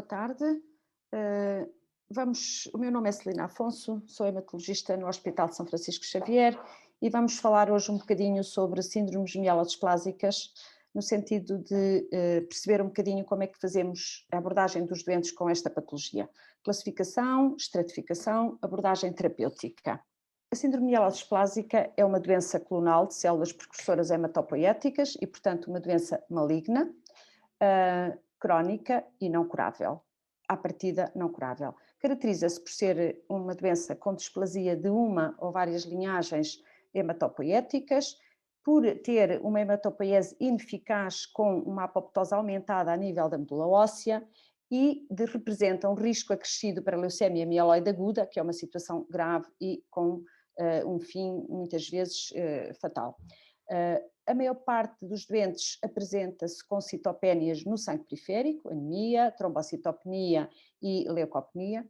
boa tarde. O meu nome é Celina Afonso, sou hematologista no Hospital de São Francisco Xavier e vamos falar hoje um bocadinho sobre síndromes mielodisplásicas, no sentido de perceber um bocadinho como é que fazemos a abordagem dos doentes com esta patologia. Classificação, estratificação, abordagem terapêutica. A síndrome mielodisplásica é uma doença clonal de células precursoras hematopoéticas e, portanto, uma doença maligna, crónica e não curável. À partida, não curável. Caracteriza-se por ser uma doença com displasia de uma ou várias linhagens hematopoéticas, por ter uma hematopoiese ineficaz com uma apoptose aumentada a nível da medula óssea e representa um risco acrescido para a leucemia mieloide aguda, que é uma situação grave e com um fim, muitas vezes, fatal. A maior parte dos doentes apresenta-se com citopénias no sangue periférico, anemia, trombocitopenia e leucopenia,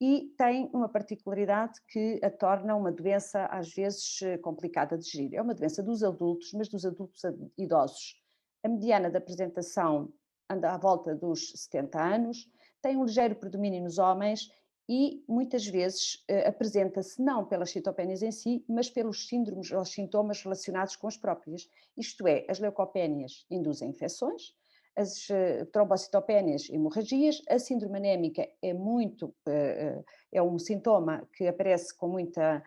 e tem uma particularidade que a torna uma doença às vezes complicada de gerir. É uma doença dos adultos, mas dos adultos idosos. A mediana da apresentação anda à volta dos 70 anos, tem um ligeiro predomínio nos homens e muitas vezes apresenta-se não pelas citopénias em si, mas pelos síndromes ou sintomas relacionados com as próprias. Isto é, as leucopénias induzem infecções, as trombocitopénias, hemorragias, a síndrome anémica é um sintoma que aparece com muita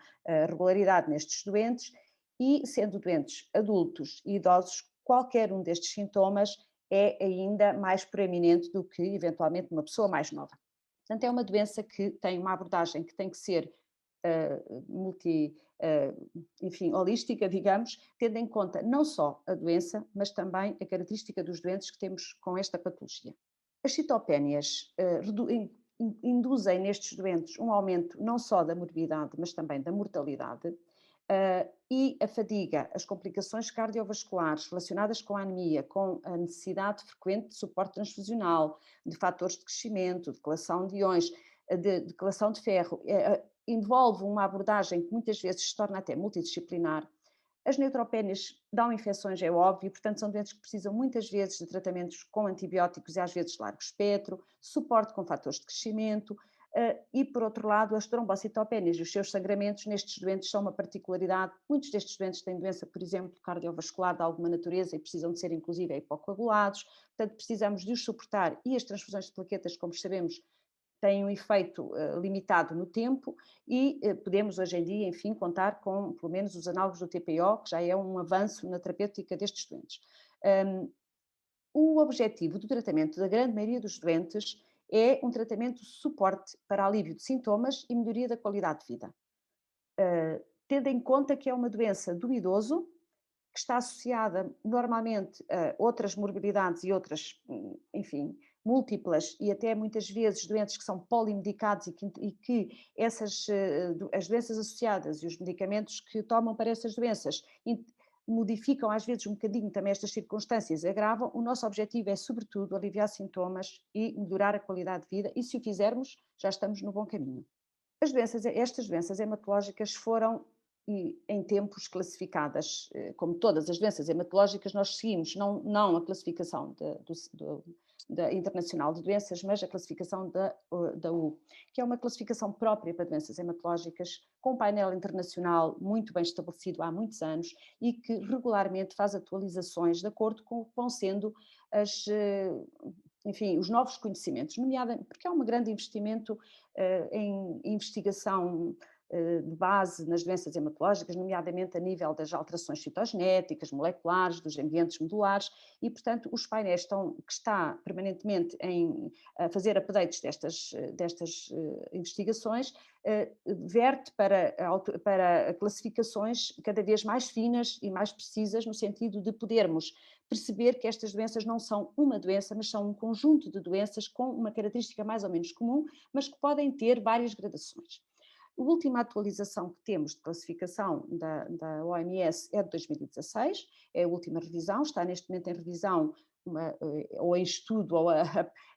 regularidade nestes doentes e, sendo doentes adultos e idosos, qualquer um destes sintomas é ainda mais proeminente do que, eventualmente, uma pessoa mais nova. Portanto, é uma doença que tem uma abordagem que tem que ser holística, digamos, tendo em conta não só a doença, mas também a característica dos doentes que temos com esta patologia. As citopénias induzem nestes doentes um aumento não só da morbidade, mas também da mortalidade, e a fadiga, as complicações cardiovasculares relacionadas com a anemia, com a necessidade frequente de suporte transfusional, de fatores de crescimento, de colação de íons, de colação de ferro, envolve uma abordagem que muitas vezes se torna até multidisciplinar. As neutropénias dão infecções, é óbvio, portanto são doentes que precisam muitas vezes de tratamentos com antibióticos e às vezes largo espectro, suporte com fatores de crescimento, e por outro lado as trombocitopénias e os seus sangramentos nestes doentes são uma particularidade. Muitos destes doentes têm doença, por exemplo, cardiovascular de alguma natureza e precisam de ser inclusive hipocoagulados, portanto precisamos de os suportar e as transfusões de plaquetas, como sabemos, têm um efeito limitado no tempo e podemos hoje em dia, enfim, contar com pelo menos os análogos do TPO, que já é um avanço na terapêutica destes doentes. O objetivo do tratamento da grande maioria dos doentes é um tratamento de suporte para alívio de sintomas e melhoria da qualidade de vida. Tendo em conta que é uma doença do idoso, que está associada normalmente a outras morbilidades e outras, enfim, múltiplas e até muitas vezes doentes que são polimedicados e que as doenças associadas e os medicamentos que tomam para essas doenças modificam às vezes um bocadinho também estas circunstâncias, agravam. O nosso objetivo é, sobretudo, aliviar sintomas e melhorar a qualidade de vida e, se o fizermos, já estamos no bom caminho. Estas doenças hematológicas foram em tempos classificadas, como todas as doenças hematológicas, nós seguimos não a classificação da Internacional de Doenças, mas a classificação da U, que é uma classificação própria para doenças hematológicas, com um painel internacional muito bem estabelecido há muitos anos e que regularmente faz atualizações de acordo com o que vão sendo os novos conhecimentos, nomeadamente porque há um grande investimento em investigação de base nas doenças hematológicas, nomeadamente a nível das alterações citogenéticas, moleculares, dos ambientes medulares, e, portanto, os painéis que está permanentemente a fazer updates destas investigações, verte para classificações cada vez mais finas e mais precisas, no sentido de podermos perceber que estas doenças não são uma doença, mas são um conjunto de doenças com uma característica mais ou menos comum, mas que podem ter várias gradações. A última atualização que temos de classificação da OMS é de 2016, é a última revisão, está neste momento em revisão, ou em estudo, ou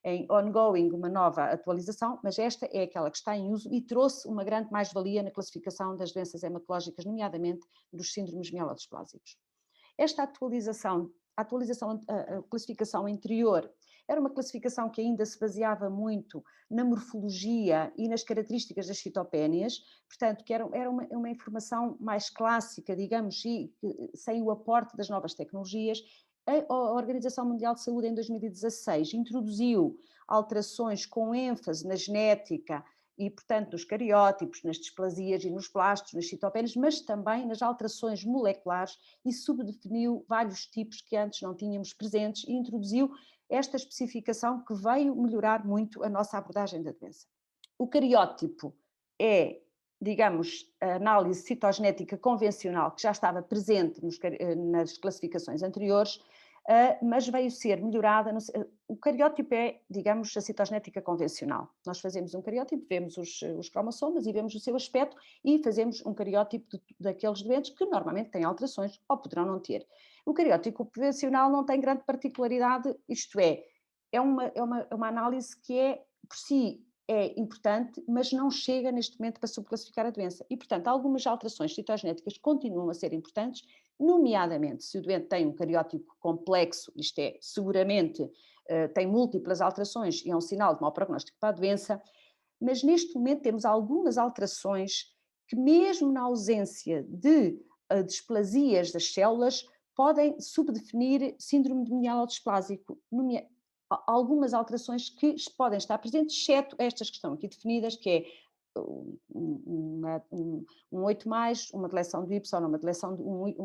em ongoing, uma nova atualização, mas esta é aquela que está em uso e trouxe uma grande mais-valia na classificação das doenças hematológicas, nomeadamente dos síndromes mielodisplásicos. Esta atualização, a classificação anterior Era uma classificação que ainda se baseava muito na morfologia e nas características das citopénias, portanto, que era uma informação mais clássica, digamos, e sem o aporte das novas tecnologias. A Organização Mundial de Saúde, em 2016, introduziu alterações com ênfase na genética e, portanto, nos cariótipos, nas displasias e nos blastos, nas citopénias, mas também nas alterações moleculares, e subdefiniu vários tipos que antes não tínhamos presentes e introduziu esta especificação que veio melhorar muito a nossa abordagem da doença. O cariótipo é, digamos, a análise citogenética convencional que já estava presente nas classificações anteriores, mas veio ser melhorada. O cariótipo é, digamos, a citogenética convencional. Nós fazemos um cariótipo, vemos os cromossomas e vemos o seu aspecto e fazemos um cariótipo daqueles doentes que normalmente têm alterações ou poderão não ter. O cariótipo convencional não tem grande particularidade, isto é uma análise que é, por si, é importante, mas não chega neste momento para subclassificar a doença. E, portanto, algumas alterações citogenéticas continuam a ser importantes, nomeadamente se o doente tem um cariótipo complexo, isto é, seguramente tem múltiplas alterações e é um sinal de mau prognóstico para a doença, mas neste momento temos algumas alterações que, mesmo na ausência de displasias das células, podem subdefinir síndrome de mielodisplásico, algumas alterações que podem estar presentes, exceto estas que estão aqui definidas, que é um 8+, uma deleção de Y, uma deleção de um Y-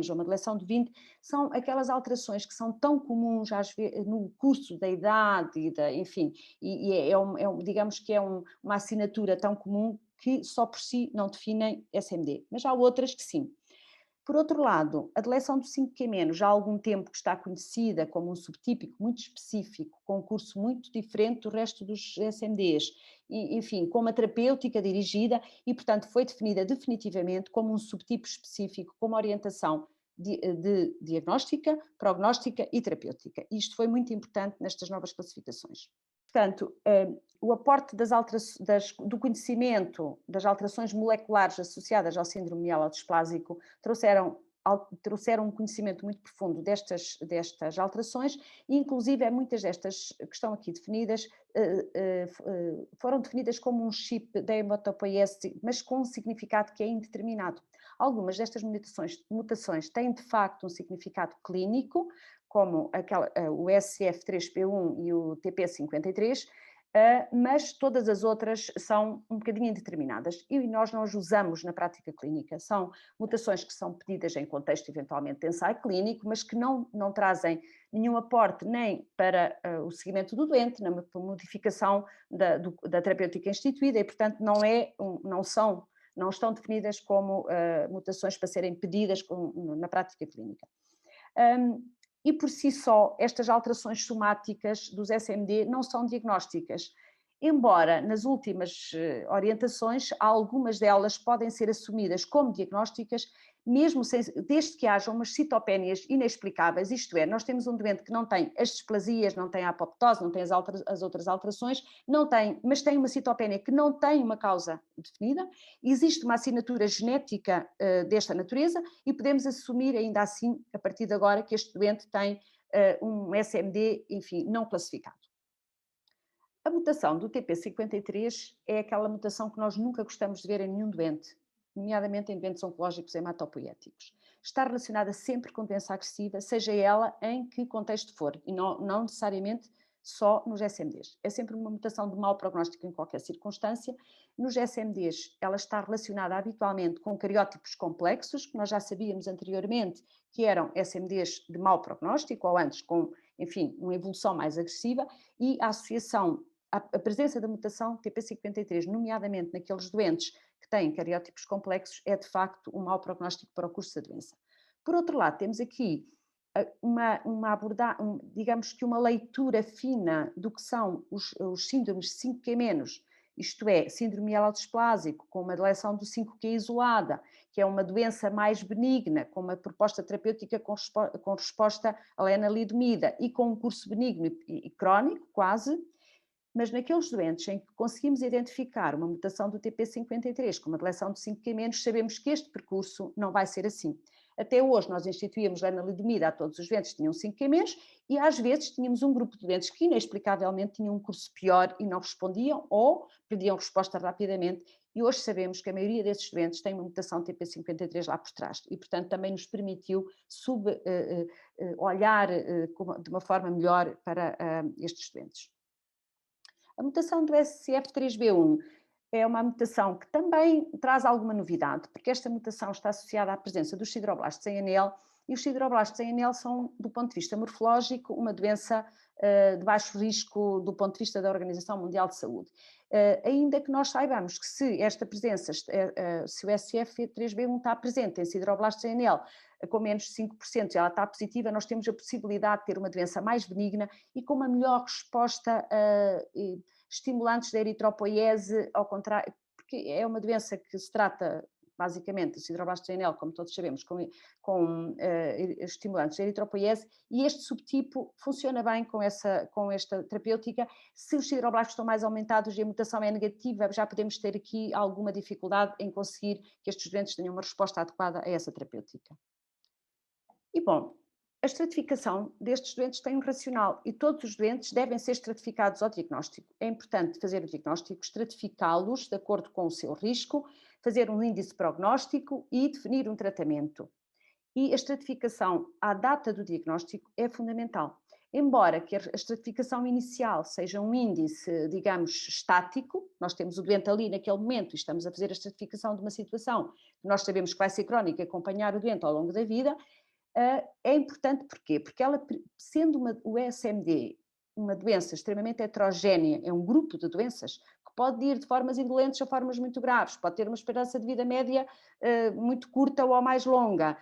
ou uma deleção de 20, são aquelas alterações que são tão comuns às vezes, no curso da idade, enfim, digamos que é uma assinatura tão comum que só por si não definem SMD, mas há outras que sim. Por outro lado, a deleção do 5q- já há algum tempo que está conhecida como um subtípico muito específico, com um curso muito diferente do resto dos SMDs, e, enfim, com uma terapêutica dirigida e, portanto, foi definida definitivamente como um subtipo específico, com uma orientação de diagnóstica, prognóstica e terapêutica. E isto foi muito importante nestas novas classificações. Portanto, o aporte do conhecimento das alterações moleculares associadas ao síndrome mielodisplásico trouxeram um conhecimento muito profundo destas alterações e, inclusive, muitas destas que estão aqui definidas foram definidas como um chip da hematopoiese, mas com um significado que é indeterminado. Algumas destas mutações têm, de facto, um significado clínico, como o SF3P1 e o TP53, mas todas as outras são um bocadinho indeterminadas e nós não as usamos na prática clínica. São mutações que são pedidas em contexto, eventualmente, de ensaio clínico, mas que não trazem nenhum aporte nem para o seguimento do doente, na modificação da terapêutica instituída e, portanto, não estão definidas como mutações para serem pedidas na prática clínica. E por si só, estas alterações somáticas dos SMD não são diagnósticas, embora nas últimas orientações, algumas delas podem ser assumidas como diagnósticas, mesmo desde que haja umas citopénias inexplicáveis, isto é, nós temos um doente que não tem as displasias, não tem a apoptose, não tem as outras alterações, mas tem uma citopénia que não tem uma causa definida, existe uma assinatura genética desta natureza e podemos assumir ainda assim, a partir de agora, que este doente tem um SMD, enfim, não classificado. A mutação do TP53 é aquela mutação que nós nunca gostamos de ver em nenhum doente, nomeadamente em doentes oncológicos hematopoéticos. Está relacionada sempre com doença agressiva, seja ela em que contexto for, e não necessariamente só nos SMDs. É sempre uma mutação de mau prognóstico em qualquer circunstância. Nos SMDs, ela está relacionada habitualmente com cariótipos complexos, que nós já sabíamos anteriormente que eram SMDs de mau prognóstico, ou antes com, enfim, uma evolução mais agressiva, e a associação a presença da mutação TP53, nomeadamente naqueles doentes que têm cariótipos complexos, é de facto um mau prognóstico para o curso da doença. Por outro lado, temos aqui digamos que uma leitura fina do que são os síndromes 5q-, isto é, síndrome mielodisplásico, com uma deleção do 5q isolada, que é uma doença mais benigna, com uma proposta terapêutica com resposta à lenalidomida e com um curso benigno e crónico, quase. Mas naqueles doentes em que conseguimos identificar uma mutação do TP53 com uma deleção de 5q-, sabemos que este percurso não vai ser assim. Até hoje nós instituímos lenalidomida a todos os doentes que tinham 5Q-, e às vezes tínhamos um grupo de doentes que inexplicavelmente tinham um curso pior e não respondiam ou perdiam resposta rapidamente, e hoje sabemos que a maioria desses doentes tem uma mutação TP53 lá por trás e, portanto, também nos permitiu olhar de uma forma melhor para estes doentes. A mutação do SF3B1 é uma mutação que também traz alguma novidade, porque esta mutação está associada à presença dos sideroblastos em anel, e os sideroblastos em anel são, do ponto de vista morfológico, uma doença de baixo risco do ponto de vista da Organização Mundial de Saúde. Ainda que nós saibamos que se esta presença, se o SF3B1 está presente em sideroblastos em anel com menos de 5% e ela está positiva, nós temos a possibilidade de ter uma doença mais benigna e com uma melhor resposta estimulantes da eritropoiese, ao contrário, porque é uma doença que se trata basicamente, o sideroblastos em anel, como todos sabemos, com estimulantes da eritropoiese, e este subtipo funciona bem com esta terapêutica. Se os sideroblastos estão mais aumentados e a mutação é negativa, já podemos ter aqui alguma dificuldade em conseguir que estes doentes tenham uma resposta adequada a essa terapêutica. E bom, a estratificação destes doentes tem um racional e todos os doentes devem ser estratificados ao diagnóstico. É importante fazer o diagnóstico, estratificá-los de acordo com o seu risco, fazer um índice prognóstico e definir um tratamento. E a estratificação à data do diagnóstico é fundamental. Embora que a estratificação inicial seja um índice, digamos, estático, nós temos o doente ali naquele momento e estamos a fazer a estratificação de uma situação que nós sabemos que vai ser crónica e acompanhar o doente ao longo da vida. É importante porquê? Porque ela, sendo o ESMD uma doença extremamente heterogénea, é um grupo de doenças que pode ir de formas indolentes a formas muito graves, pode ter uma esperança de vida média muito curta ou mais longa,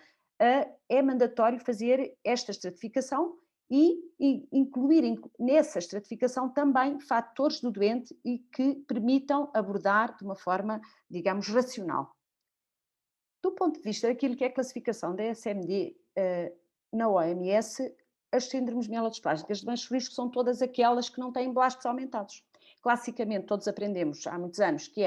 é mandatório fazer esta estratificação e incluir nessa estratificação também fatores do doente e que permitam abordar de uma forma, digamos, racional. Do ponto de vista daquilo que é a classificação da ESMD na OMS, as síndromes mielodysplasticas de baixo risco são todas aquelas que não têm blastos aumentados. Classicamente, todos aprendemos há muitos anos que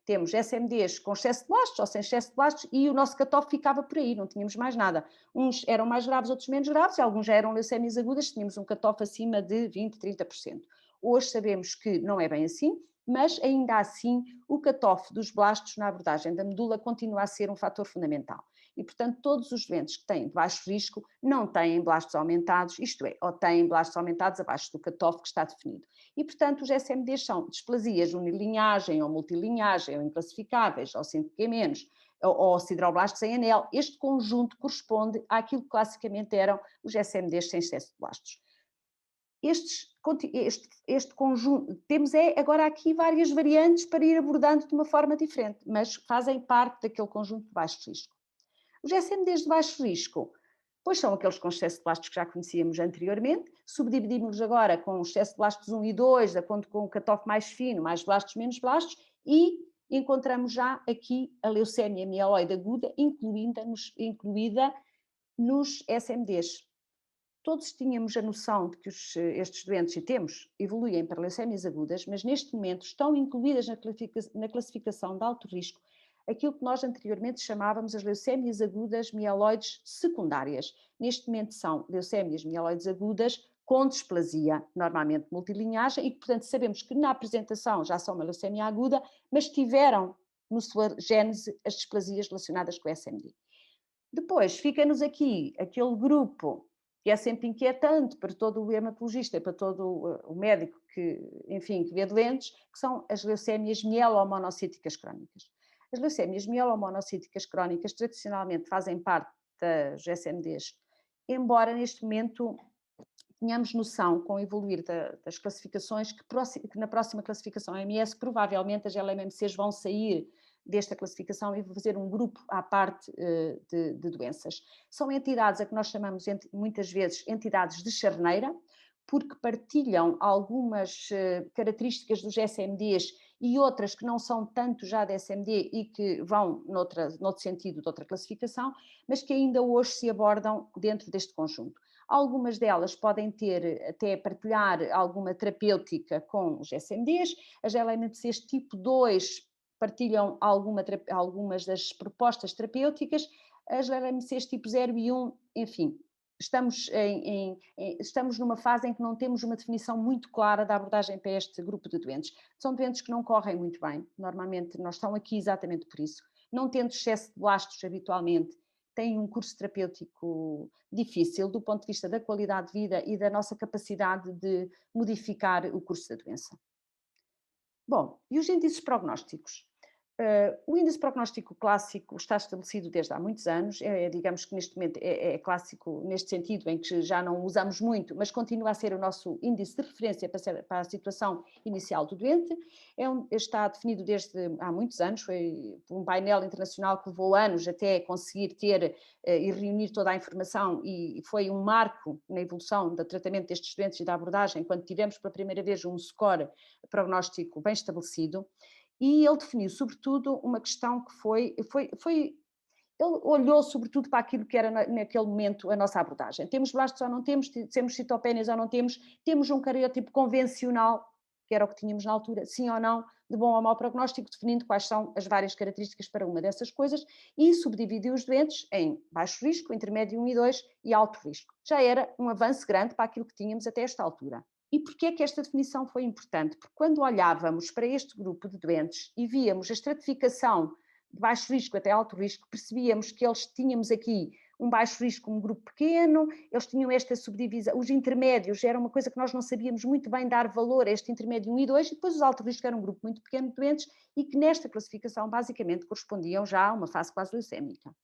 temos SMDs com excesso de blastos ou sem excesso de blastos e o nosso cutoff ficava por aí, não tínhamos mais nada. Uns eram mais graves, outros menos graves, e alguns já eram leucémias agudas, tínhamos um cutoff acima de 20%, 30%. Hoje sabemos que não é bem assim, mas ainda assim o cutoff dos blastos na abordagem da medula continua a ser um fator fundamental. E, portanto, todos os doentes que têm de baixo risco não têm blastos aumentados, isto é, ou têm blastos aumentados abaixo do cutoff que está definido. E, portanto, os SMDs são displasias unilinhagem ou multilinhagem, ou inclassificáveis, ou 5Q-, ou sideroblastos em anel. Este conjunto corresponde àquilo que classicamente eram os SMDs sem excesso de blastos. Este conjunto, temos agora aqui várias variantes para ir abordando de uma forma diferente, mas fazem parte daquele conjunto de baixo risco. Os SMDs de baixo risco, pois são aqueles com excesso de blastos que já conhecíamos anteriormente, subdividimos agora com o excesso de blastos 1 e 2, de acordo com o cutoff mais fino, mais blastos, menos blastos, e encontramos já aqui a leucémia mieloide aguda, incluída nos SMDs. Todos tínhamos a noção de que estes doentes, e temos, evoluem para leucémias agudas, mas neste momento estão incluídas na classificação de alto risco aquilo que nós anteriormente chamávamos as leucémias agudas mieloides secundárias. Neste momento são leucémias mieloides agudas com displasia, normalmente multilinhagem, e que, portanto, sabemos que na apresentação já são uma leucémia aguda, mas tiveram no sua gênese as displasias relacionadas com o SMD. Depois, fica-nos aqui aquele grupo que é sempre inquietante para todo o hematologista e para todo o médico que, enfim, que vê doentes, que são as leucémias mielomonocíticas crónicas. As leucémias mielomonocíticas crónicas tradicionalmente fazem parte das SMDs, embora neste momento tenhamos noção, com o evoluir das classificações, que na próxima classificação OMS provavelmente as LMMCs vão sair desta classificação e vou fazer um grupo à parte de doenças. São entidades a que nós chamamos muitas vezes entidades de charneira, porque partilham algumas características dos SMDs e outras que não são tanto já de SMD e que vão noutro sentido de outra classificação, mas que ainda hoje se abordam dentro deste conjunto. Algumas delas podem até partilhar alguma terapêutica com os SMDs, as LMCs tipo 2 partilham algumas das propostas terapêuticas, as LMCs tipo 0 e 1, enfim, estamos numa fase em que não temos uma definição muito clara da abordagem para este grupo de doentes. São doentes que não correm muito bem, normalmente nós estamos aqui exatamente por isso. Não tendo excesso de blastos habitualmente, têm um curso terapêutico difícil do ponto de vista da qualidade de vida e da nossa capacidade de modificar o curso da doença. Bom, e os índices prognósticos? O índice prognóstico clássico está estabelecido desde há muitos anos, digamos que neste momento é clássico neste sentido, em que já não o usamos muito, mas continua a ser o nosso índice de referência para a situação inicial do doente. Está definido desde há muitos anos, foi um painel internacional que levou anos até conseguir ter e reunir toda a informação, e foi um marco na evolução do tratamento destes doentes e da abordagem, quando tivemos pela primeira vez um score prognóstico bem estabelecido. E ele definiu, sobretudo, uma questão que ele olhou sobretudo para aquilo que era naquele momento a nossa abordagem. Temos blastos ou não temos citopénias ou não temos um cariotipo convencional, que era o que tínhamos na altura, sim ou não, de bom ou mau prognóstico, definindo quais são as várias características para uma dessas coisas, e subdividiu os doentes em baixo risco, intermédio 1 e 2 e alto risco. Já era um avanço grande para aquilo que tínhamos até esta altura. E porquê é que esta definição foi importante? Porque quando olhávamos para este grupo de doentes e víamos a estratificação de baixo risco até alto risco, percebíamos que tínhamos aqui um baixo risco, um grupo pequeno, eles tinham esta subdivisão, os intermédios era uma coisa que nós não sabíamos muito bem dar valor a este intermédio 1 e 2, e depois os alto risco era um grupo muito pequeno de doentes e que nesta classificação basicamente correspondiam já a uma fase quase leucémica.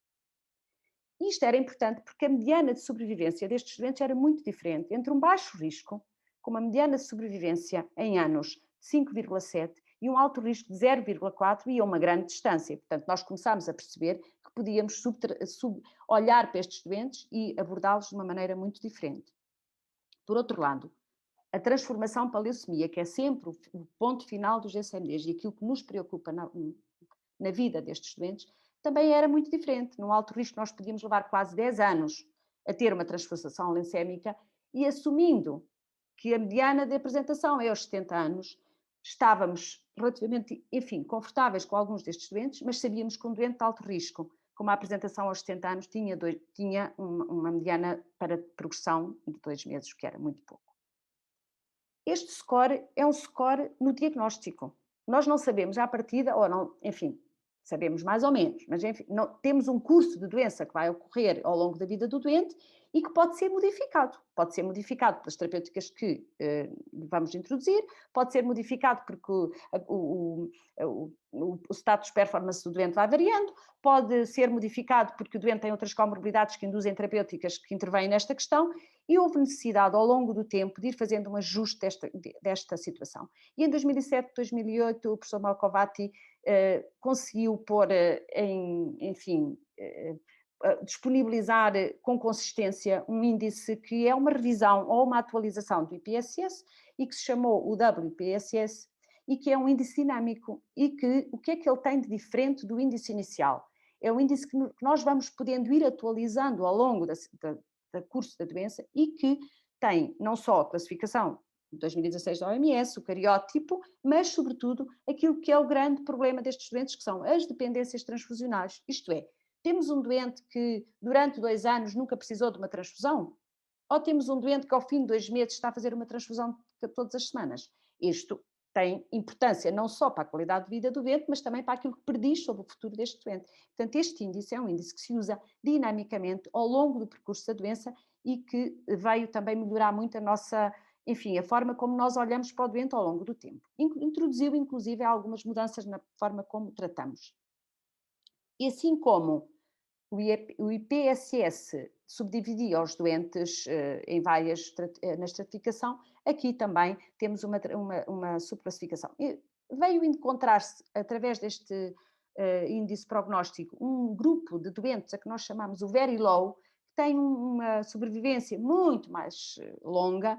Isto era importante porque a mediana de sobrevivência destes doentes era muito diferente entre um baixo risco, com uma mediana de sobrevivência em anos de 5,7 e um alto risco de 0,4 e a uma grande distância. Portanto, nós começámos a perceber que podíamos olhar para estes doentes e abordá-los de uma maneira muito diferente. Por outro lado, a transformação para a leucemia, que é sempre o ponto final dos GSMDs e aquilo que nos preocupa na vida destes doentes, também era muito diferente. No alto risco nós podíamos levar quase 10 anos a ter uma transfusação leucémica e assumindo que a mediana de apresentação é aos 70 anos, estávamos relativamente, enfim, confortáveis com alguns destes doentes, mas sabíamos que um doente de alto risco, com uma apresentação aos 70 anos, tinha uma mediana para progressão de 2 meses, o que era muito pouco. Este score é um score no diagnóstico. Nós não sabemos à partida, ou não, enfim, sabemos mais ou menos, mas enfim, temos um curso de doença que vai ocorrer ao longo da vida do doente e que pode ser modificado. Pode ser modificado pelas terapêuticas que vamos introduzir, pode ser modificado porque o status de performance do doente vai variando, pode ser modificado porque o doente tem outras comorbilidades que induzem terapêuticas que intervêm nesta questão, e houve necessidade ao longo do tempo de ir fazendo um ajuste desta situação. E em 2007, 2008, o professor Malcovati conseguiu pôr disponibilizar com consistência um índice que é uma revisão ou uma atualização do IPSS e que se chamou o WPSS e que é um índice dinâmico e que o que é que ele tem de diferente do índice inicial? É um índice que nós vamos podendo ir atualizando ao longo da curso da doença e que tem não só a classificação de 2016 da OMS, o cariótipo, mas sobretudo aquilo que é o grande problema destes doentes, que são as dependências transfusionais, isto é, temos um doente que durante 2 anos nunca precisou de uma transfusão? Ou temos um doente que ao fim de 2 meses está a fazer uma transfusão todas as semanas? Isto tem importância não só para a qualidade de vida do doente, mas também para aquilo que prediz sobre o futuro deste doente. Portanto, este índice é um índice que se usa dinamicamente ao longo do percurso da doença e que veio também melhorar muito a forma como nós olhamos para o doente ao longo do tempo. Introduziu, inclusive, algumas mudanças na forma como tratamos. E assim como o IPSS subdividia os doentes na estratificação, aqui também temos uma subclassificação. Veio encontrar-se, através deste índice prognóstico, um grupo de doentes a que nós chamamos o very low, que tem uma sobrevivência muito mais longa,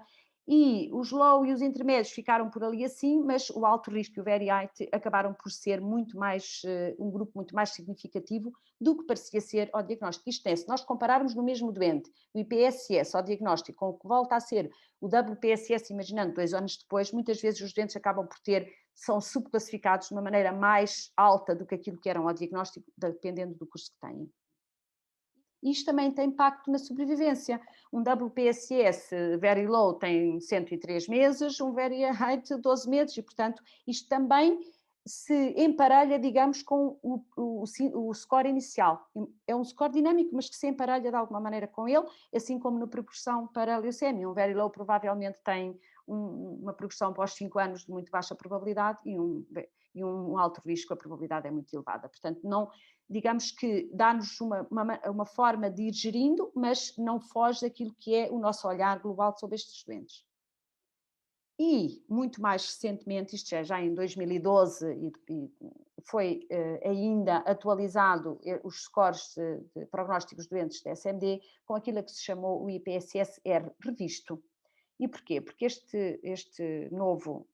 e os low e os intermédios ficaram por ali assim, mas o alto risco e o very high acabaram por ser muito mais, um grupo muito mais significativo do que parecia ser ao diagnóstico. Isto é, se nós compararmos no mesmo doente o IPSS ao diagnóstico com o que volta a ser o WPSS, imaginando 2 anos depois, muitas vezes os doentes acabam por são subclassificados de uma maneira mais alta do que aquilo que eram ao diagnóstico, dependendo do curso que têm. Isto também tem impacto na sobrevivência. Um WPSS very low tem 103 meses, um very high 12 meses e, portanto, isto também se emparelha, digamos, com o score inicial. É um score dinâmico, mas que se emparelha de alguma maneira com ele, assim como na progressão para a leucemia. Um very low provavelmente tem uma progressão pós 5 anos de muito baixa probabilidade e um alto risco, a probabilidade é muito elevada. Portanto, não, digamos que dá-nos uma forma de ir gerindo, mas não foge daquilo que é o nosso olhar global sobre estes doentes. E, muito mais recentemente, isto já em 2012, e foi ainda atualizado os scores de prognósticos doentes da SMD com aquilo que se chamou o IPSS-R revisto. E porquê? Porque este novo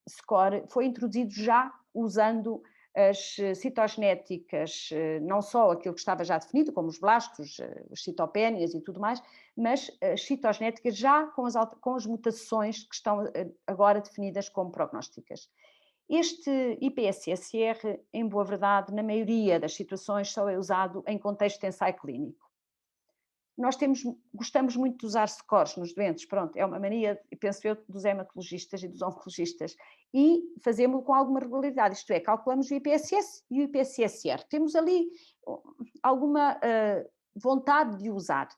score foi introduzido já usando as citogenéticas, não só aquilo que estava já definido, como os blastos, as citopénias e tudo mais, mas as citogenéticas já com as mutações que estão agora definidas como prognósticas. Este IPSS-R, em boa verdade, na maioria das situações, só é usado em contexto de ensaio clínico. Nós gostamos muito de usar scores nos doentes, pronto, é uma mania, penso eu, dos hematologistas e dos oncologistas, e fazemos-lo com alguma regularidade, isto é, calculamos o IPSS e o IPSS-R. Temos ali alguma vontade de usar,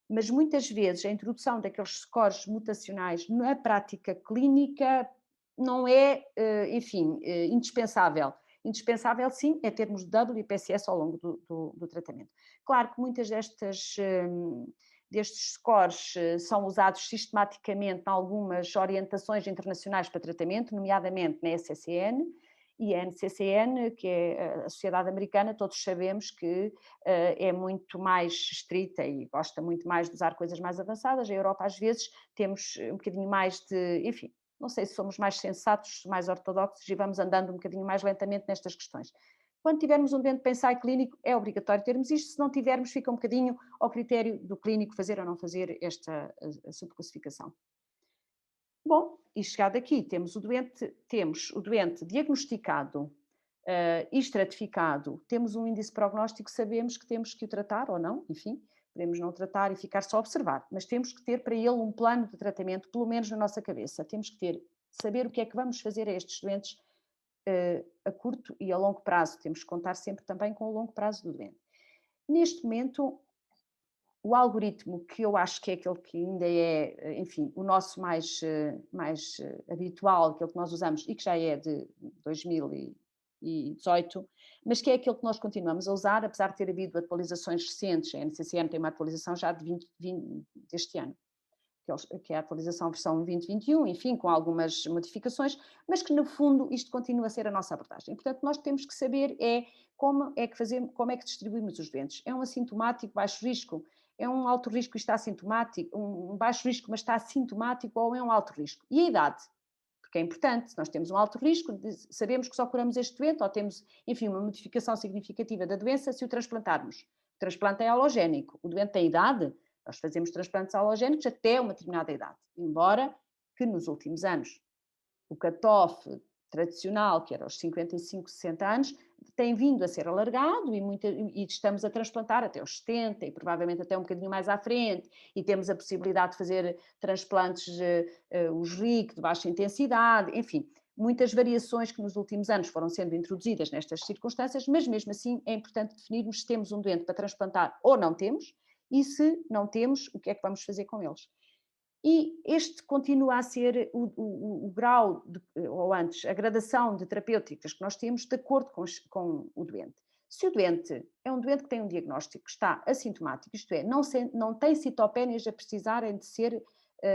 mas muitas vezes a introdução daqueles scores mutacionais na prática clínica não é, enfim, indispensável. Indispensável, sim, é termos WIPSS ao longo do tratamento. Claro que muitas destes scores são usados sistematicamente em algumas orientações internacionais para tratamento, nomeadamente na SCCN e a NCCN, que é a Sociedade Americana, todos sabemos que é muito mais estrita e gosta muito mais de usar coisas mais avançadas. A Europa, às vezes, temos um bocadinho mais de, enfim, não sei se somos mais sensatos, mais ortodoxos e vamos andando um bocadinho mais lentamente nestas questões. Quando tivermos um doente para ensaio clínico, é obrigatório termos isto, se não tivermos, fica um bocadinho ao critério do clínico fazer ou não fazer esta subclassificação. Bom, e chegado aqui, temos o doente diagnosticado e estratificado, temos um índice prognóstico, sabemos que temos que o tratar ou não, enfim, podemos não tratar e ficar só a observar, mas temos que ter para ele um plano de tratamento, pelo menos na nossa cabeça. Temos que saber o que é que vamos fazer a estes doentes a curto e a longo prazo. Temos que contar sempre também com o longo prazo do doente. Neste momento, o algoritmo, que eu acho que é aquele que ainda é, enfim, o nosso mais habitual, aquele que nós usamos e que já é de 2018, mas que é aquele que nós continuamos a usar, apesar de ter havido atualizações recentes. A NCCN tem uma atualização já deste ano, que é a atualização versão 2021, enfim, com algumas modificações, mas que no fundo isto continua a ser a nossa abordagem. Portanto, nós temos que saber como é que distribuímos os doentes. É um assintomático, baixo risco? É um alto risco e está assintomático? Um baixo risco, mas está assintomático, ou é um alto risco? E a idade? Porque é importante, nós temos um alto risco, sabemos que só curamos este doente, ou temos, enfim, uma modificação significativa da doença se o transplantarmos. O transplante é halogénico, o doente tem idade, nós fazemos transplantes halogénicos até uma determinada idade, embora que nos últimos anos o cut-off tradicional, que era aos 55, 60 anos, tem vindo a ser alargado e estamos a transplantar até aos 70 e provavelmente até um bocadinho mais à frente, e temos a possibilidade de fazer transplantes os RIC de baixa intensidade, enfim, muitas variações que nos últimos anos foram sendo introduzidas nestas circunstâncias, mas mesmo assim é importante definirmos se temos um doente para transplantar ou não temos, e se não temos, o que é que vamos fazer com eles. E este continua a ser o grau, ou antes, a gradação de terapêuticas que nós temos de acordo com o doente. Se o doente é um doente que tem um diagnóstico que está assintomático, isto é, não tem citopénias a precisarem de ser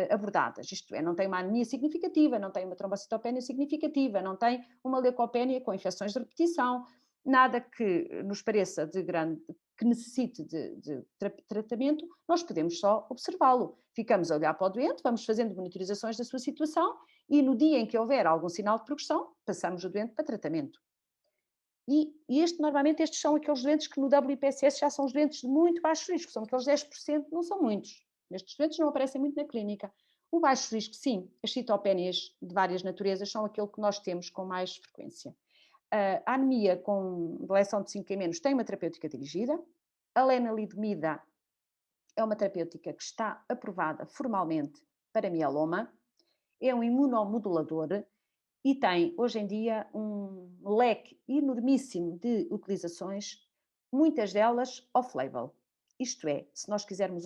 abordadas, isto é, não tem uma anemia significativa, não tem uma trombocitopénia significativa, não tem uma leucopénia com infecções de repetição, nada que nos pareça de grande, que necessite de tratamento, nós podemos só observá-lo. Ficamos a olhar para o doente, vamos fazendo monitorizações da sua situação e no dia em que houver algum sinal de progressão, passamos o doente para tratamento. E normalmente estes são aqueles doentes que no WIPSS já são os doentes de muito baixo risco, são aqueles 10%, não são muitos. Estes doentes não aparecem muito na clínica. O baixo risco, sim, as citopénias de várias naturezas são aquele que nós temos com mais frequência. A anemia com deleção de 5 em menos tem uma terapêutica dirigida, A lenalidomida é uma terapêutica que está aprovada formalmente para mieloma, é um imunomodulador e tem, hoje em dia, um leque enormíssimo de utilizações, muitas delas off-label. Isto é, se nós quisermos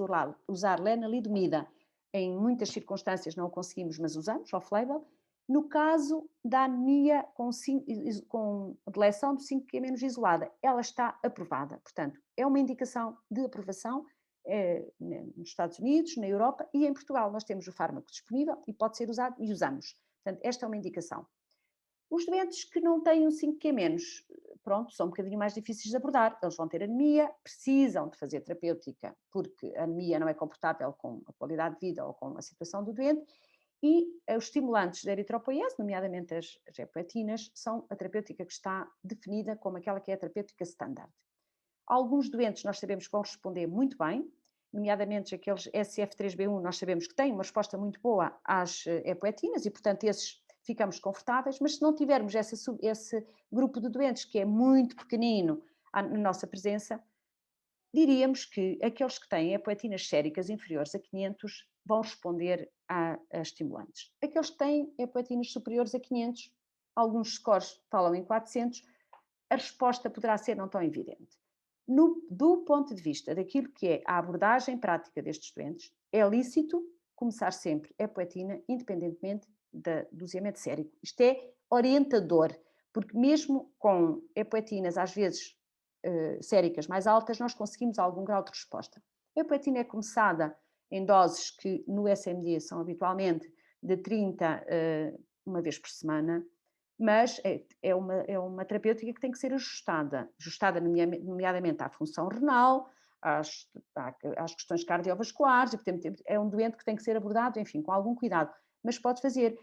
usar lenalidomida, em muitas circunstâncias não o conseguimos, mas usamos off-label. No caso da anemia com deleção de 5Q menos isolada, ela está aprovada. Portanto, é uma indicação de aprovação nos Estados Unidos, na Europa e em Portugal. Nós temos o fármaco disponível e pode ser usado e usamos. Portanto, esta é uma indicação. Os doentes que não têm um 5Q menos, pronto, são um bocadinho mais difíceis de abordar. Eles vão ter anemia, precisam de fazer terapêutica, porque a anemia não é compatível com a qualidade de vida ou com a situação do doente. E os estimulantes da eritropoiese, nomeadamente as epoetinas, são a terapêutica que está definida como aquela que é a terapêutica standard. Alguns doentes nós sabemos que vão responder muito bem, nomeadamente aqueles SF3B1, nós sabemos que têm uma resposta muito boa às epoetinas e, portanto, esses ficamos confortáveis, mas se não tivermos esse grupo de doentes que é muito pequenino na nossa presença, diríamos que aqueles que têm epoetinas séricas inferiores a 500 vão responder a estimulantes. Aqueles que têm epoetinas superiores a 500, alguns scores falam em 400, a resposta poderá ser não tão evidente. Do ponto de vista daquilo que é a abordagem prática destes doentes, é lícito começar sempre a epoetina, independentemente do doseamento sérico. Isto é orientador, porque mesmo com epoetinas, às vezes, séricas mais altas, nós conseguimos algum grau de resposta. A epoetina é começada em doses que no SMD são habitualmente de 30 uma vez por semana, mas é uma terapêutica que tem que ser ajustada nomeadamente à função renal, às questões cardiovasculares, e, portanto, é um doente que tem que ser abordado, enfim, com algum cuidado, mas pode fazer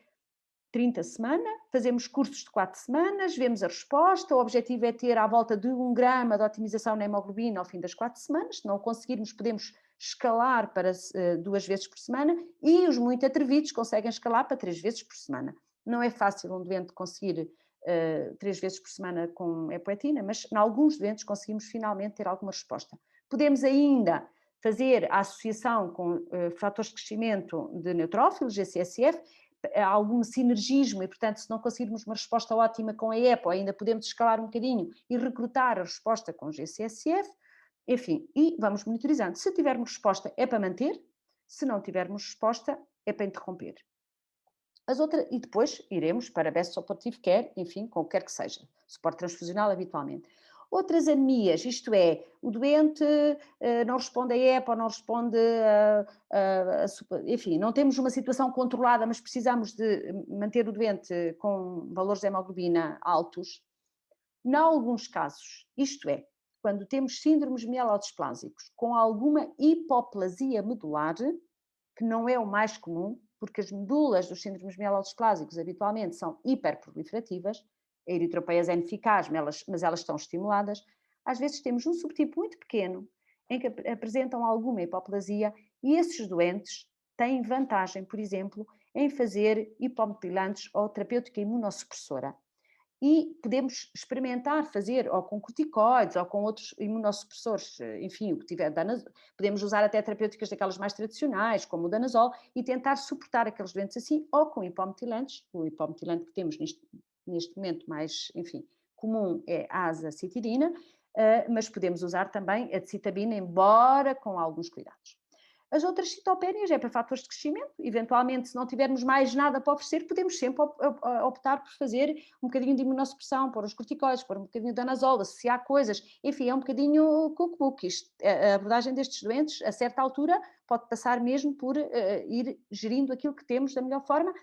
30 semanas, fazemos cursos de 4 semanas, vemos a resposta, o objetivo é ter à volta de 1 grama de otimização na hemoglobina ao fim das 4 semanas, se não conseguirmos podemos escalar para 2 vezes por semana e os muito atrevidos conseguem escalar para 3 vezes por semana. Não é fácil um doente conseguir 3 vezes por semana com epoetina, mas em alguns doentes conseguimos finalmente ter alguma resposta. Podemos ainda fazer a associação com fatores de crescimento de neutrófilos, GCSF, algum sinergismo e, portanto, se não conseguirmos uma resposta ótima com a EPO, ainda podemos escalar um bocadinho e recrutar a resposta com GCSF, enfim, e vamos monitorizando. Se tivermos resposta é para manter, se não tivermos resposta é para interromper. E depois iremos para Best Supportive Care, enfim, com o que quer que seja, suporte transfusional habitualmente. Outras anemias, isto é, o doente não responde a EPO, não responde enfim, não temos uma situação controlada, mas precisamos de manter o doente com valores de hemoglobina altos. Em alguns casos, isto é, quando temos síndromes mielodisplásicos com alguma hipoplasia medular, que não é o mais comum, porque as medulas dos síndromes mielodisplásicos habitualmente são hiperproliferativas, a eritropoiese é ineficaz, mas elas estão estimuladas. Às vezes temos um subtipo muito pequeno em que apresentam alguma hipoplasia e esses doentes têm vantagem, por exemplo, em fazer hipometilantes ou terapêutica imunossupressora. E podemos experimentar fazer ou com corticoides ou com outros imunossupressores, enfim, o que tiver, podemos usar até terapêuticas daquelas mais tradicionais, como o danazol, e tentar suportar aqueles doentes assim, ou com hipometilantes. O hipometilante que temos neste momento mais, enfim, comum é a azacitidina, mas podemos usar também a decitabina, embora com alguns cuidados. As outras citopénias é para fatores de crescimento. Eventualmente, se não tivermos mais nada para oferecer, podemos sempre optar por fazer um bocadinho de imunossupressão, pôr os corticoides, pôr um bocadinho de danazol, associar coisas. Enfim, é um bocadinho cookbook. A abordagem destes doentes, a certa altura, pode passar mesmo por ir gerindo aquilo que temos da melhor forma,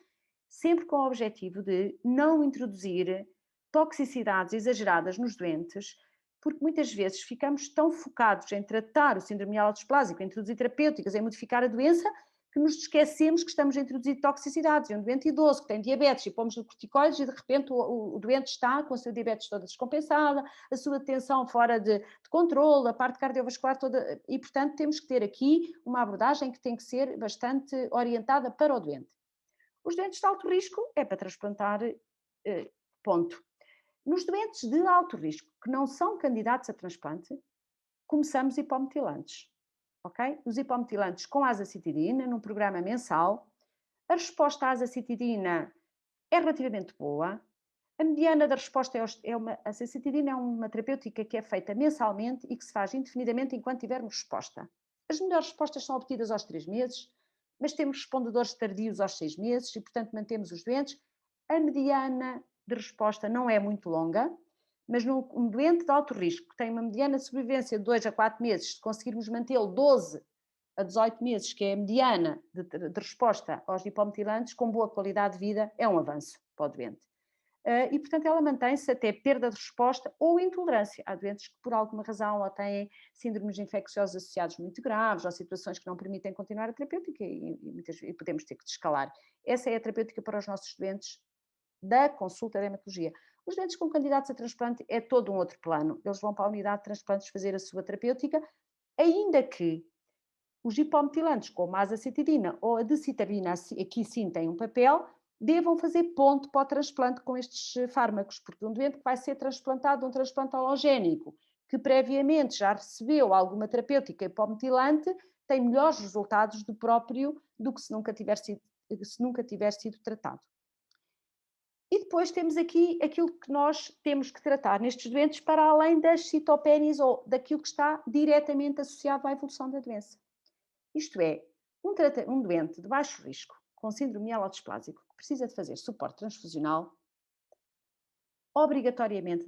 sempre com o objetivo de não introduzir toxicidades exageradas nos doentes, porque muitas vezes ficamos tão focados em tratar o síndrome mielodisplásico, em introduzir terapêuticas, em modificar a doença, que nos esquecemos que estamos a introduzir toxicidades. É um doente idoso que tem diabetes e pomos-lhe corticoides e de repente o doente está com a sua diabetes toda descompensada, a sua tensão fora de controle, a parte cardiovascular toda, e portanto temos que ter aqui uma abordagem que tem que ser bastante orientada para o doente. Os doentes de alto risco é para transplantar, ponto. Nos doentes de alto risco, que não são candidatos a transplante, começamos hipometilantes, ok? Os hipometilantes com azacitidina, num programa mensal. A resposta à azacitidina é relativamente boa. A mediana da resposta a azacitidina é uma terapêutica que é feita mensalmente e que se faz indefinidamente enquanto tivermos resposta. As melhores respostas são obtidas aos 3 meses, mas temos respondedores tardios aos 6 meses e, portanto, mantemos os doentes. A mediana de resposta não é muito longa, mas um doente de alto risco, que tem uma mediana de sobrevivência de 2 a 4 meses, se conseguirmos mantê-lo 12 a 18 meses, que é a mediana de resposta aos hipometilantes, com boa qualidade de vida, é um avanço para o doente. E, portanto, ela mantém-se até perda de resposta ou intolerância. Há doentes que, por alguma razão, ou têm síndromes infecciosos associados muito graves, ou situações que não permitem continuar a terapêutica e podemos ter que descalar. Essa é a terapêutica para os nossos doentes da consulta de hematologia. Os doentes com candidatos a transplante é todo um outro plano. Eles vão para a unidade de transplantes fazer a sua terapêutica, ainda que os hipometilantes, como a azacitidina ou a decitabina, aqui sim tem um papel, devam fazer ponto para o transplante com estes fármacos, porque um doente que vai ser transplantado de um transplante halogénico, que previamente já recebeu alguma terapêutica hipometilante, tem melhores resultados do que se nunca tiver sido tratado. E depois temos aqui aquilo que nós temos que tratar nestes doentes para além das citopénias ou daquilo que está diretamente associado à evolução da doença. Isto é, um doente de baixo risco, com síndrome mielodisplásico, que precisa de fazer suporte transfusional, obrigatoriamente,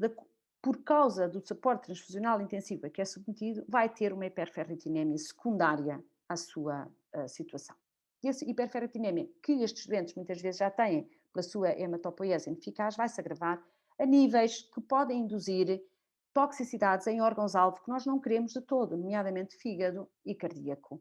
por causa do suporte transfusional intensivo a que é submetido, vai ter uma hiperferritinemia secundária à sua situação. E essa hiperferritinemia, que estes doentes muitas vezes já têm pela sua hematopoiese ineficaz, vai se agravar a níveis que podem induzir toxicidades em órgãos-alvo que nós não queremos de todo, nomeadamente fígado e cardíaco.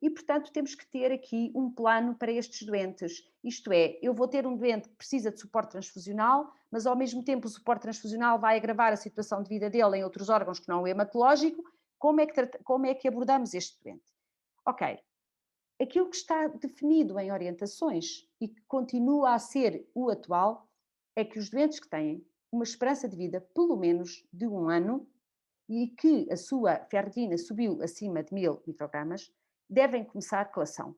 E, portanto, temos que ter aqui um plano para estes doentes. Isto é, eu vou ter um doente que precisa de suporte transfusional, mas ao mesmo tempo o suporte transfusional vai agravar a situação de vida dele em outros órgãos que não o hematológico. Como é que abordamos este doente? Ok, aquilo que está definido em orientações e que continua a ser o atual é que os doentes que têm uma esperança de vida pelo menos de 1 ano e que a sua ferritina subiu acima de 1000 microgramas, devem começar colação.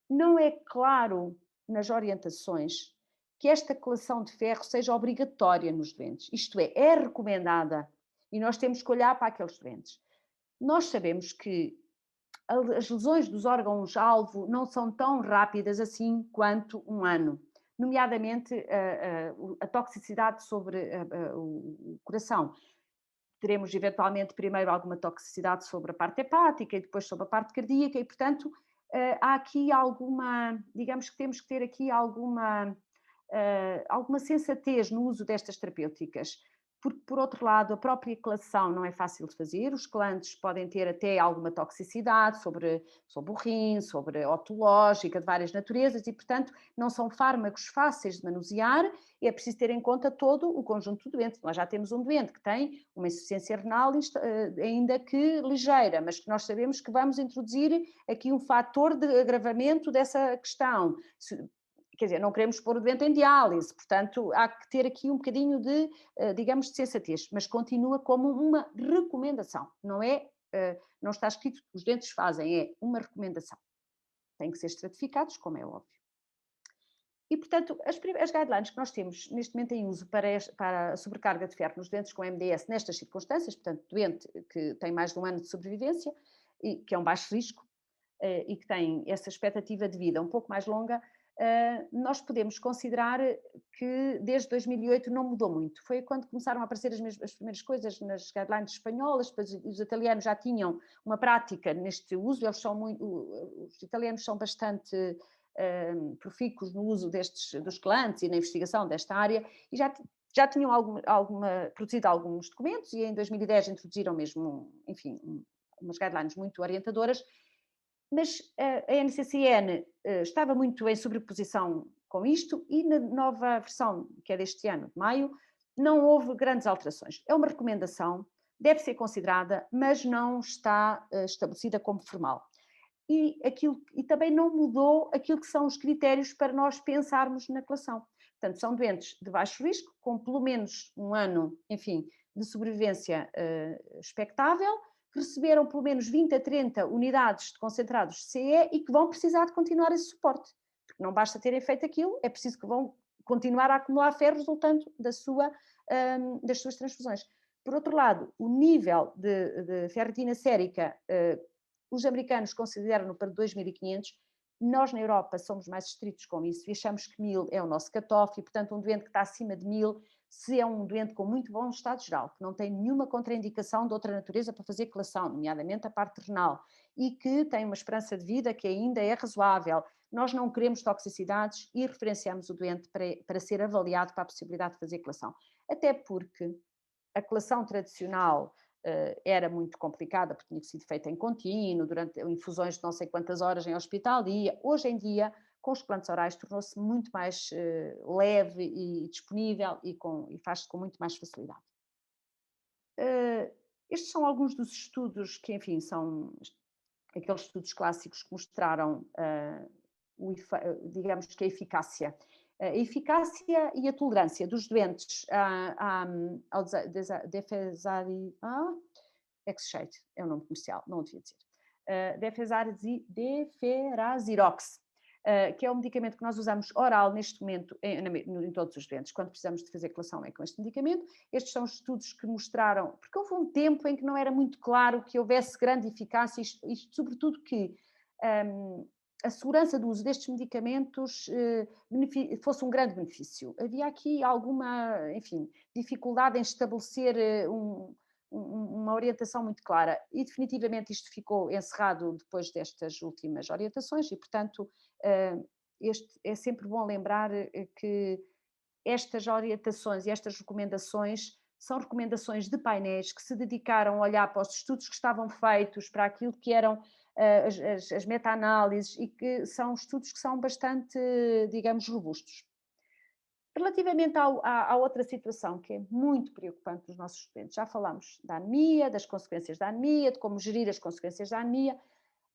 Não é claro nas orientações que esta colação de ferro seja obrigatória nos doentes. Isto é recomendada e nós temos que olhar para aqueles doentes. Nós sabemos que as lesões dos órgãos-alvo não são tão rápidas assim quanto 1 ano, nomeadamente a toxicidade sobre o coração. Teremos eventualmente primeiro alguma toxicidade sobre a parte hepática e depois sobre a parte cardíaca e, portanto, há aqui digamos que temos que ter aqui alguma sensatez no uso destas terapêuticas. Porque, por outro lado, a própria colação não é fácil de fazer, os colantes podem ter até alguma toxicidade sobre o rim, sobre a otológica, de várias naturezas, e, portanto, não são fármacos fáceis de manusear, e é preciso ter em conta todo o conjunto do doente. Nós já temos um doente que tem uma insuficiência renal, ainda que ligeira, mas que nós sabemos que vamos introduzir aqui um fator de agravamento dessa questão. Quer dizer, não queremos pôr o doente em diálise, portanto, há que ter aqui um bocadinho de, digamos, de sensatez, mas continua como uma recomendação, não está escrito que os doentes fazem, é uma recomendação. Têm que ser estratificados, como é óbvio. E, portanto, as guidelines que nós temos neste momento em uso para a sobrecarga de ferro nos doentes com MDS nestas circunstâncias, portanto, doente que tem mais de 1 ano de sobrevivência, e que é um baixo risco, e que tem essa expectativa de vida um pouco mais longa, nós podemos considerar que desde 2008 não mudou muito. Foi quando começaram a aparecer as primeiras coisas nas guidelines espanholas, depois os italianos já tinham uma prática neste uso, os italianos são bastante profícuos no uso dos colantes e na investigação desta área, e já tinham produzido alguns documentos, e em 2010 introduziram mesmo, enfim, umas guidelines muito orientadoras, mas a NCCN estava muito em sobreposição com isto e na nova versão, que é deste ano, de maio, não houve grandes alterações. É uma recomendação, deve ser considerada, mas não está estabelecida como formal. E também não mudou aquilo que são os critérios para nós pensarmos na colação. Portanto, são doentes de baixo risco, com pelo menos 1 ano, enfim, de sobrevivência expectável, que receberam pelo menos 20 a 30 unidades de concentrados de CE e que vão precisar de continuar esse suporte. Porque não basta terem feito aquilo, é preciso que vão continuar a acumular ferro resultante das suas transfusões. Por outro lado, o nível de ferritina sérica, os americanos consideram-no para 2.500, nós na Europa somos mais estritos com isso e achamos que 1.000 é o nosso cutoff e, portanto, um doente que está acima de 1.000, se é um doente com muito bom estado geral, que não tem nenhuma contraindicação de outra natureza para fazer quelação, nomeadamente a parte renal, e que tem uma esperança de vida que ainda é razoável, nós não queremos toxicidades e referenciamos o doente para ser avaliado para a possibilidade de fazer quelação. Até porque a quelação tradicional era muito complicada, porque tinha sido feita em contínuo, durante infusões de não sei quantas horas em hospital-dia. Hoje em dia, com os plantes orais, tornou-se muito mais leve e disponível e faz-se com muito mais facilidade. Estes são alguns dos estudos que, enfim, são aqueles estudos clássicos que mostraram, digamos que a eficácia e a tolerância dos doentes ao Exshade, é o nome comercial, não o devia dizer. Deferazirox, que é um medicamento que nós usamos oral neste momento em todos os doentes. Quando precisamos de fazer quelação é com este medicamento. Estes são os estudos que mostraram, porque houve um tempo em que não era muito claro que houvesse grande eficácia, isto sobretudo que a segurança do uso destes medicamentos fosse um grande benefício. Havia aqui alguma, enfim, dificuldade em estabelecer uma orientação muito clara e definitivamente isto ficou encerrado depois destas últimas orientações e, portanto, é sempre bom lembrar que estas orientações e estas recomendações são recomendações de painéis que se dedicaram a olhar para os estudos que estavam feitos, para aquilo que eram as meta-análises e que são estudos que são bastante, digamos, robustos. Relativamente à outra situação que é muito preocupante nos nossos estudantes, já falámos da anemia, das consequências da anemia, de como gerir as consequências da anemia.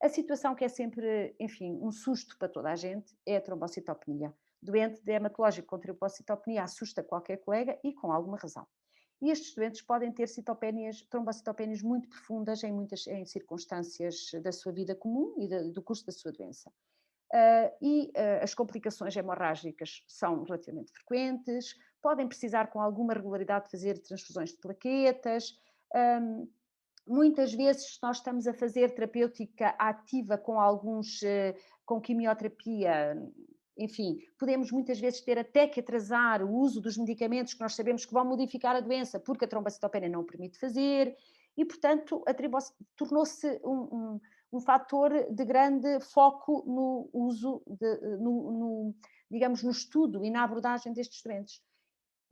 A situação que é sempre, enfim, um susto para toda a gente é a trombocitopenia. Doente de hematológico com trombocitopenia assusta qualquer colega e com alguma razão. E estes doentes podem ter trombocitopenias muito profundas em circunstâncias da sua vida comum e do curso da sua doença. As complicações hemorrágicas são relativamente frequentes, podem precisar com alguma regularidade de fazer transfusões de plaquetas. Muitas vezes nós estamos a fazer terapêutica ativa com quimioterapia, enfim, podemos muitas vezes ter até que atrasar o uso dos medicamentos que nós sabemos que vão modificar a doença, porque a trombocitopenia não o permite fazer, e portanto tornou-se um fator de grande foco no uso, digamos, no estudo e na abordagem destes doentes.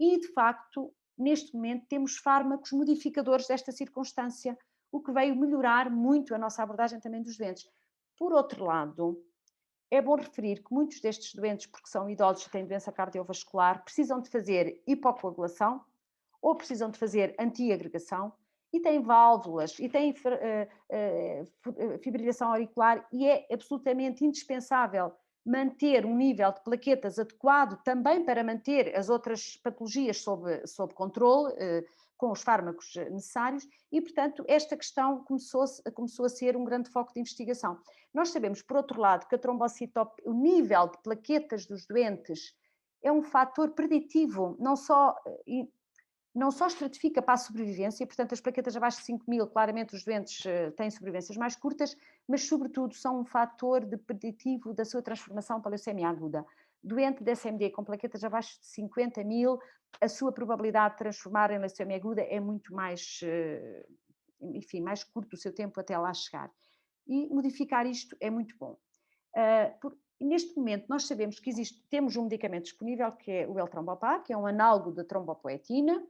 E, de facto, neste momento temos fármacos modificadores desta circunstância, o que veio melhorar muito a nossa abordagem também dos doentes. Por outro lado, é bom referir que muitos destes doentes, porque são idosos e têm doença cardiovascular, precisam de fazer hipocoagulação ou precisam de fazer antiagregação e têm válvulas e têm fibrilação auricular e é absolutamente indispensável manter um nível de plaquetas adequado também para manter as outras patologias sob controle, com os fármacos necessários e, portanto, esta questão começou a ser um grande foco de investigação. Nós sabemos, por outro lado, que o nível de plaquetas dos doentes é um fator preditivo, não só estratifica para a sobrevivência, e, portanto, as plaquetas abaixo de 5.000, claramente os doentes têm sobrevivências mais curtas, mas, sobretudo, são um fator de preditivo da sua transformação para a leucemia aguda. Doente de SMD com plaquetas abaixo de 50.000, a sua probabilidade de transformar em leucemia aguda é muito mais, enfim, mais curto o seu tempo até lá chegar. E modificar isto é muito bom. Neste momento, nós sabemos que temos um medicamento disponível, que é o Eltrombopag, que é um análogo da trombopoetina,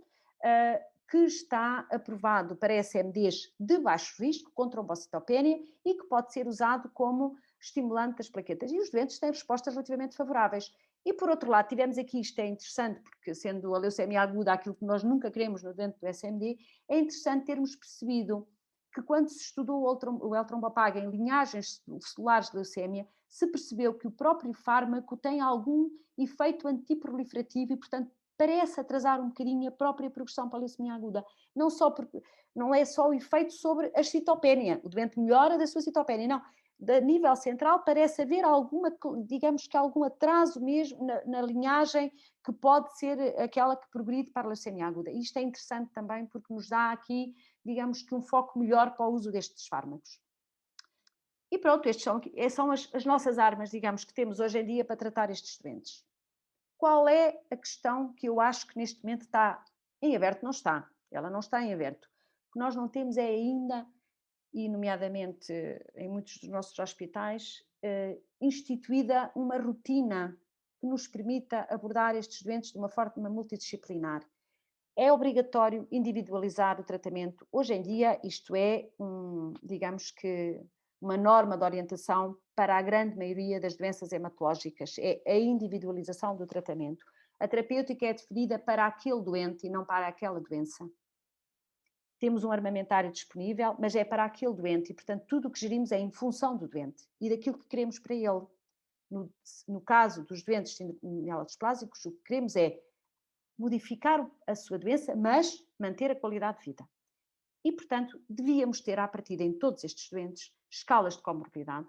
que está aprovado para SMDs de baixo risco, com trombocitopenia, e que pode ser usado como estimulante das plaquetas. E os doentes têm respostas relativamente favoráveis. E, por outro lado, tivemos aqui, isto é interessante, porque sendo a leucemia aguda aquilo que nós nunca queremos dentro do SMD, é interessante termos percebido que quando se estudou o Eltrombopag em linhagens celulares de leucemia, se percebeu que o próprio fármaco tem algum efeito antiproliferativo e, portanto, parece atrasar um bocadinho a própria progressão para a leucemia aguda. Não só porque não é só o efeito sobre a citopénia, o doente melhora da sua citopénia, não. A nível central parece haver alguma, digamos que algum atraso mesmo na linhagem que pode ser aquela que progride para a leucemia aguda. E isto é interessante também porque nos dá aqui, digamos que um foco melhor para o uso destes fármacos. E pronto, estes são as nossas armas, digamos, que temos hoje em dia para tratar estes doentes. Qual é a questão que eu acho que neste momento está em aberto? Não está. Ela não está em aberto. O que nós não temos é ainda, e nomeadamente em muitos dos nossos hospitais, instituída uma rotina que nos permita abordar estes doentes de uma forma multidisciplinar. É obrigatório individualizar o tratamento. Hoje em dia, isto é, digamos que, uma norma de orientação para a grande maioria das doenças hematológicas, é a individualização do tratamento. A terapêutica é definida para aquele doente e não para aquela doença. Temos um armamentário disponível, mas é para aquele doente e, portanto, tudo o que gerimos é em função do doente e daquilo que queremos para ele. No caso dos doentes mielodisplásicos, o que queremos é modificar a sua doença, mas manter a qualidade de vida. E, portanto, devíamos ter à partida em todos estes doentes escalas de comorbidade,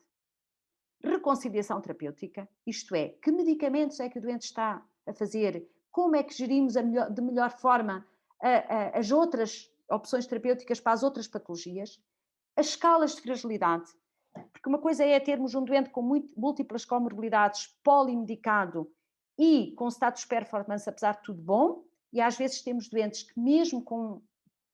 reconciliação terapêutica, isto é, que medicamentos é que o doente está a fazer, como é que gerimos de melhor forma as outras opções terapêuticas para as outras patologias, as escalas de fragilidade, porque uma coisa é termos um doente com múltiplas comorbilidades, polimedicado e com status performance, apesar de tudo bom, e às vezes temos doentes que mesmo com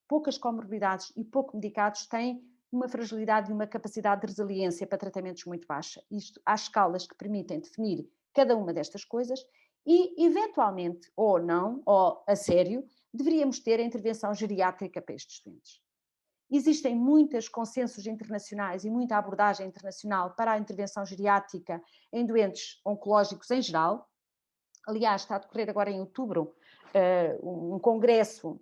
poucas comorbidades e pouco medicados têm uma fragilidade e uma capacidade de resiliência para tratamentos muito baixa. Isto, há escalas que permitem definir cada uma destas coisas e, eventualmente, ou não, ou a sério, deveríamos ter a intervenção geriátrica para estes doentes. Existem muitos consensos internacionais e muita abordagem internacional para a intervenção geriátrica em doentes oncológicos em geral. Aliás, está a decorrer agora em outubro um congresso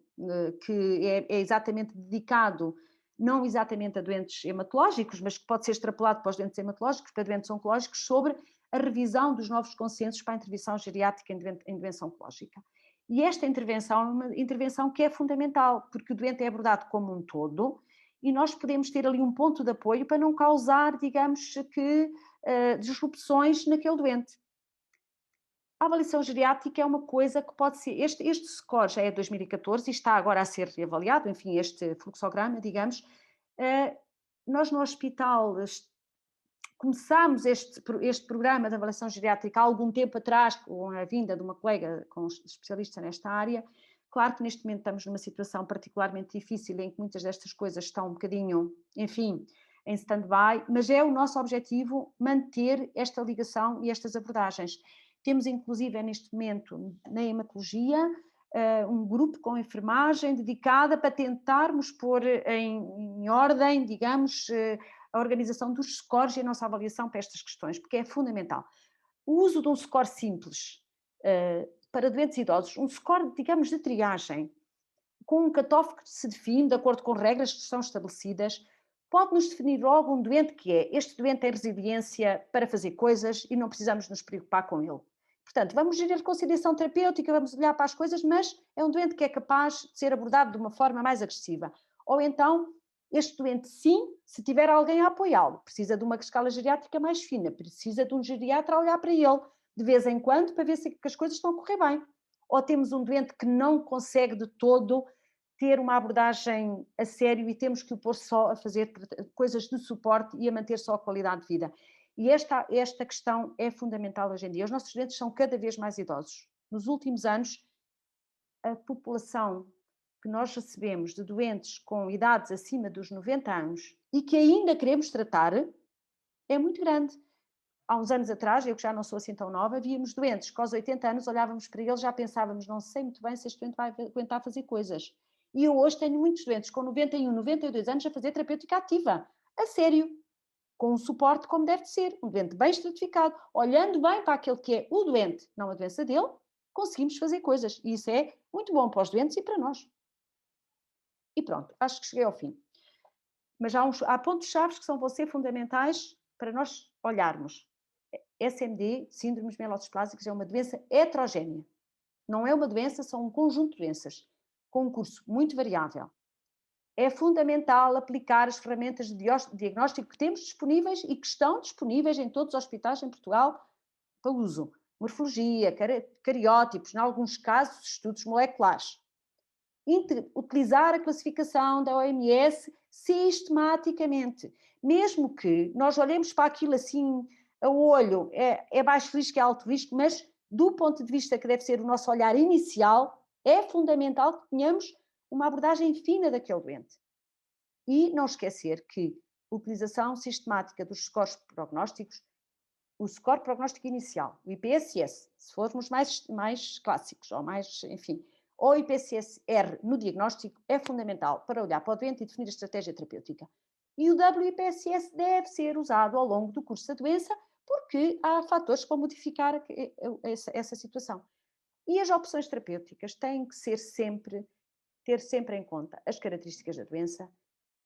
que é exatamente dedicado, não exatamente a doentes hematológicos, mas que pode ser extrapolado para os doentes hematológicos, para doentes oncológicos, sobre a revisão dos novos consensos para a intervenção geriátrica em doença oncológica. E esta intervenção é uma intervenção que é fundamental, porque o doente é abordado como um todo e nós podemos ter ali um ponto de apoio para não causar, digamos que, disrupções naquele doente. A avaliação geriátrica é uma coisa que pode ser... Este score já é de 2014 e está agora a ser reavaliado, enfim, este fluxograma, digamos. Nós no hospital começámos este programa de avaliação geriátrica há algum tempo atrás, com a vinda de uma colega com especialista nesta área. Claro que neste momento estamos numa situação particularmente difícil em que muitas destas coisas estão um bocadinho, enfim, em stand-by, mas é o nosso objetivo manter esta ligação e estas abordagens. Temos, inclusive, neste momento, na hematologia, um grupo com enfermagem dedicada para tentarmos pôr em ordem, digamos, a organização dos scores e a nossa avaliação para estas questões, porque é fundamental. O uso de um score simples para doentes idosos, um score, digamos, de triagem, com um cutoff que se define de acordo com regras que estão estabelecidas, pode-nos definir logo um doente que é, este doente tem resiliência para fazer coisas e não precisamos nos preocupar com ele. Portanto, vamos gerir a conciliação terapêutica, vamos olhar para as coisas, mas é um doente que é capaz de ser abordado de uma forma mais agressiva. Ou então, este doente, sim, se tiver alguém a apoiá-lo, precisa de uma escala geriátrica mais fina, precisa de um geriatra a olhar para ele, de vez em quando, para ver se as coisas estão a correr bem. Ou temos um doente que não consegue de todo ter uma abordagem a sério e temos que o pôr só a fazer coisas de suporte e a manter só a qualidade de vida. E esta questão é fundamental hoje em dia. Os nossos doentes são cada vez mais idosos. Nos últimos anos, a população que nós recebemos de doentes com idades acima dos 90 anos e que ainda queremos tratar é muito grande. Há uns anos atrás, eu que já não sou assim tão nova, víamos doentes que aos 80 anos olhávamos para eles, já pensávamos, não sei muito bem se este doente vai aguentar fazer coisas. E eu hoje tenho muitos doentes com 91, 92 anos a fazer terapêutica ativa, a sério, com um suporte como deve de ser, um doente bem estratificado, olhando bem para aquele que é o doente, não a doença dele, conseguimos fazer coisas. E isso é muito bom para os doentes e para nós. E pronto, acho que cheguei ao fim. Mas há pontos-chave que vão ser fundamentais para nós olharmos. SMD, síndromes mielodisplásicas, é uma doença heterogénea. Não é uma doença, são um conjunto de doenças, com um curso muito variável. É fundamental aplicar as ferramentas de diagnóstico que temos disponíveis e que estão disponíveis em todos os hospitais em Portugal para uso. Morfologia, cariótipos, em alguns casos, estudos moleculares. Utilizar a classificação da OMS sistematicamente. Mesmo que nós olhemos para aquilo assim, a olho, é baixo risco, é alto risco, mas do ponto de vista que deve ser o nosso olhar inicial, é fundamental que tenhamos uma abordagem fina daquele doente. E não esquecer que a utilização sistemática dos scores prognósticos, o score prognóstico inicial, o IPSS, se formos mais clássicos, ou mais, enfim, ou IPSS-R no diagnóstico, é fundamental para olhar para o doente e definir a estratégia terapêutica. E o WIPSS deve ser usado ao longo do curso da doença, porque há fatores que vão modificar essa situação. E as opções terapêuticas têm que ter sempre em conta as características da doença,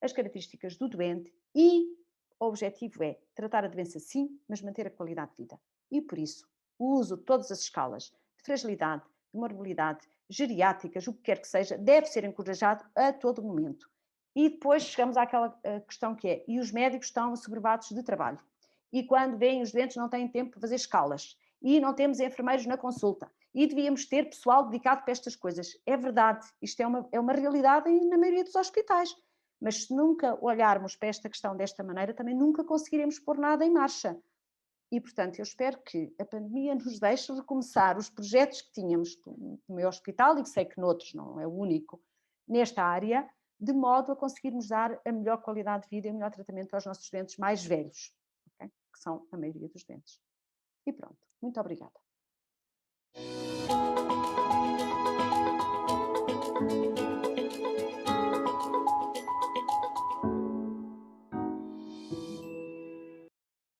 as características do doente e o objetivo é tratar a doença sim, mas manter a qualidade de vida. E por isso, o uso de todas as escalas de fragilidade, de morbilidade, geriátricas, o que quer que seja, deve ser encorajado a todo momento. E depois chegamos àquela questão que é, e os médicos estão assoberbados de trabalho. E quando vêm os doentes não têm tempo para fazer escalas. E não temos enfermeiros na consulta. E devíamos ter pessoal dedicado para estas coisas. É verdade, isto é uma realidade na maioria dos hospitais. Mas se nunca olharmos para esta questão desta maneira, também nunca conseguiremos pôr nada em marcha. E, portanto, eu espero que a pandemia nos deixe recomeçar os projetos que tínhamos no meu hospital, e que sei que noutros não é o único, nesta área, de modo a conseguirmos dar a melhor qualidade de vida e o melhor tratamento aos nossos doentes mais velhos, okay? Que são a maioria dos doentes. E pronto, muito obrigada.